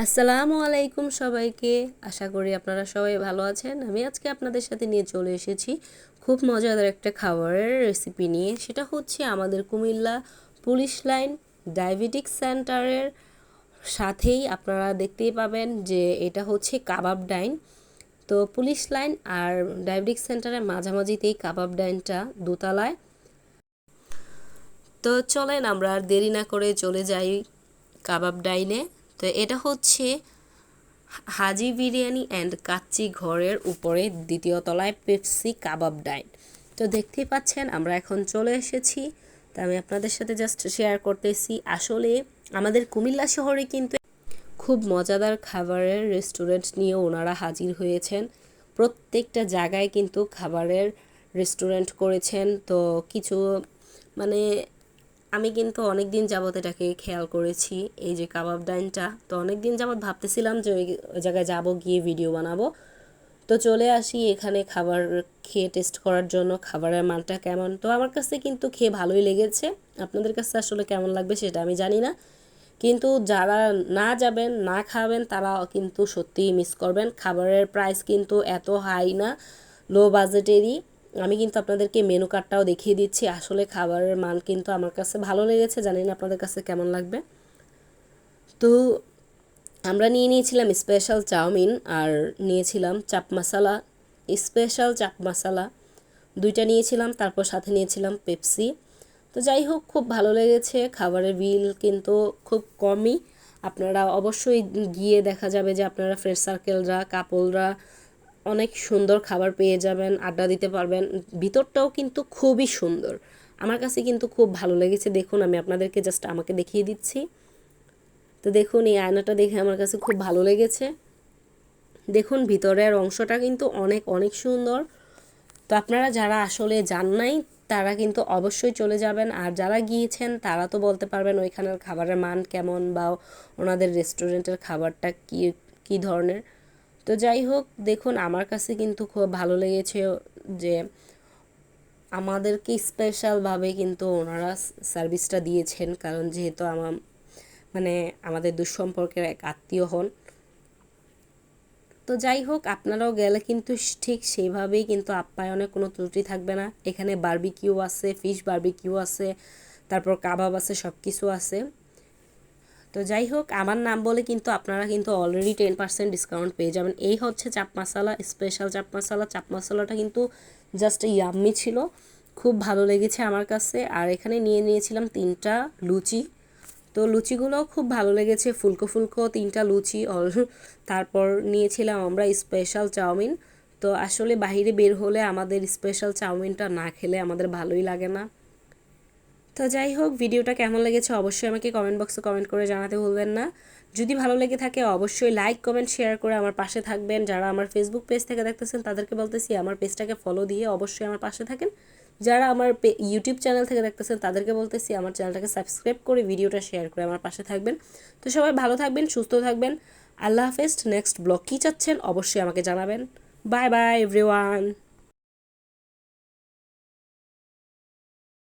আসসালামু আলাইকুম সবাইকে। আশা করি আপনারা সবাই ভালো আছেন। আমি আজকে আপনাদের সাথে নিয়ে চলে এসেছি খুব মজাদার একটা খাবারের রেসিপি নিয়ে। সেটা হচ্ছে আমাদের কুমিল্লা পুলিশ লাইন ডায়াবেটিক সেন্টারের সাথেই আপনারা দেখতেই পাবেন যে এটা হচ্ছে কাবাব ডাইন। তো পুলিশ লাইন আর ডায়াবেটিক সেন্টারের মাঝামাঝিতেই কাবাব ডাইনটা দোতলায়। তো চলেন আমরা আর দেরি না করে চলে যাই কাবাব ডাইনে। তো এটা হচ্ছে হাজি বিরিয়ানি অ্যান্ড কাচ্চি ঘরের উপরে দ্বিতীয় তলায় পেপসি কাবাব ডাইন। তো দেখতেই পাচ্ছেন আমরা এখন চলে এসেছি। তো আমি আপনাদের সাথে জাস্ট শেয়ার করতেছি। আসলে আমাদের কুমিল্লা শহরে কিন্তু খুব মজাদার খাবারের রেস্টুরেন্ট নিয়ে ওনারা হাজির হয়েছেন। প্রত্যেকটা জায়গায় কিন্তু খাবারের রেস্টুরেন্ট করেছেন। তো কিছু মানে আমি কিন্তু অনেক দিন যাবত এটাকে খেয়াল করেছি, এই যে কাবাব ডাইনটা। তো অনেক দিন যাবত ভাবতেছিলাম যে ওই জায়গায় যাব, গিয়ে ভিডিও বানাবো। তো চলে আসি এখানে খাবার খেয়ে টেস্ট করার জন্য খাবারের মানটা কেমন। তো আমার কাছে কিন্তু খেয়ে ভালোই লেগেছে। আপনাদের কাছে আসলে কেমন লাগবে সেটা আমি জানি না, কিন্তু যারা না যাবেন না খাবেন তারা কিন্তু সত্যিই মিস করবেন। খাবারের প্রাইস কিন্তু এত হাই না, লো বাজেটেরই। আমি কিন্তু আপনাদেরকে মেনু কার্ডটাও দেখিয়ে দিচ্ছি। আসলে খাবারের মান কিন্তু আমার কাছে ভালো লেগেছে, জানি না আপনাদের কাছে কেমন লাগবে। তো আমরা নিয়ে নিয়েছিলাম স্পেশাল চাউমিন আর নিয়েছিলাম চাপ মশালা, স্পেশাল চাপ মশালা দুইটা নিয়েছিলাম, তারপর সাথে নিয়েছিলাম পেপসি। তো যাই হোক, খুব ভালো লেগেছে। খাবারের বিল কিন্তু খুব কমই। আপনারা অবশ্যই গিয়ে দেখা যাবে যে আপনারা ফ্রেন্ড সার্কেলরা কাপলরা অনেক সুন্দর খাবার পেয়ে যাবেন, আড্ডা দিতে পারবেন। ভিতরটাও কিন্তু খুবই সুন্দর, আমার কাছে কিন্তু খুব ভালো লেগেছে। দেখুন আমি আপনাদেরকে জাস্ট আমাকে দেখিয়ে দিচ্ছি। তো দেখুন এই আয়নাটা দেখে আমার কাছে খুব ভালো লেগেছে। দেখুন ভিতরের অংশটা কিন্তু অনেক অনেক সুন্দর। তো আপনারা যারা আসলে যান নাই তারা কিন্তু অবশ্যই চলে যাবেন, আর যারা গিয়েছেন তারা তো বলতে পারবেন ওইখানের খাবারের মান কেমন বা ওনাদের রেস্টুরেন্টের খাবারটা কী কী ধরনের। তো যাই হোক, দেখুন আমার কাছে কিন্তু খুব ভালো লেগেছে যে আমাদেরকে স্পেশালভাবে কিন্তু ওনারা সার্ভিসটা দিয়েছেন, কারণ যেহেতু মানে আমাদের দুঃসম্পর্কের এক আত্মীয় হন। তো যাই হোক, আপনারাও গেলে কিন্তু ঠিক সেইভাবেই কিন্তু আপ্যায়নে কোনো ত্রুটি থাকবে না। এখানে বারবিকিউ আছে, ফিশ বারবিকিউ আছে, তারপর কাবাব আছে, সব কিছু আছে। তো যাই হোক, আমার নাম বলে কিন্তু আপনারা কিন্তু অলরেডি 10% ডিসকাউন্ট পেয়ে যাবেন। এই হচ্ছে চাপ মশালা, স্পেশাল চাপ মশালা। চাপ মশালাটা কিন্তু জাস্ট ইয়াম্মি ছিল, খুব ভালো লেগেছে আমার কাছে। আর এখানে নিয়ে নিয়েছিলাম 3টা লুচি। তো লুচিগুলোও খুব ভালো লেগেছে, ফুলকো ফুলকো 3টা লুচি। তারপর নিয়েছিলাম আমরা স্পেশাল চাউমিন। তো আসলে বাইরে বের হলে আমাদের স্পেশাল চাউমিনটা না খেলে আমাদের ভালোই লাগে না। তো যাই হোক, ভিডিওটা কেমন লেগেছে অবশ্যই আমাকে কমেন্ট বক্সে কমেন্ট করে জানাতে ভুলবেন না। যদি ভালো লেগে থাকে অবশ্যই লাইক কমেন্ট শেয়ার করে আমার পাশে থাকবেন। যারা আমার ফেসবুক পেজ থেকে দেখতেছেন তাদেরকে বলতেছি আমার পেজটাকে ফলো দিয়ে অবশ্যই আমার পাশে থাকেন। যারা আমার ইউটিউব চ্যানেল থেকে দেখতেছেন তাদেরকে বলতেছি আমার চ্যানেলটাকে সাবস্ক্রাইব করে ভিডিওটা শেয়ার করে আমার পাশে থাকবেন। তো সবাই ভালো থাকবেন, সুস্থ থাকবেন। আল্লাহ হাফেজ। নেক্সট ব্লগ কী চাচ্ছেন অবশ্যই আমাকে জানাবেন। Bye bye everyone.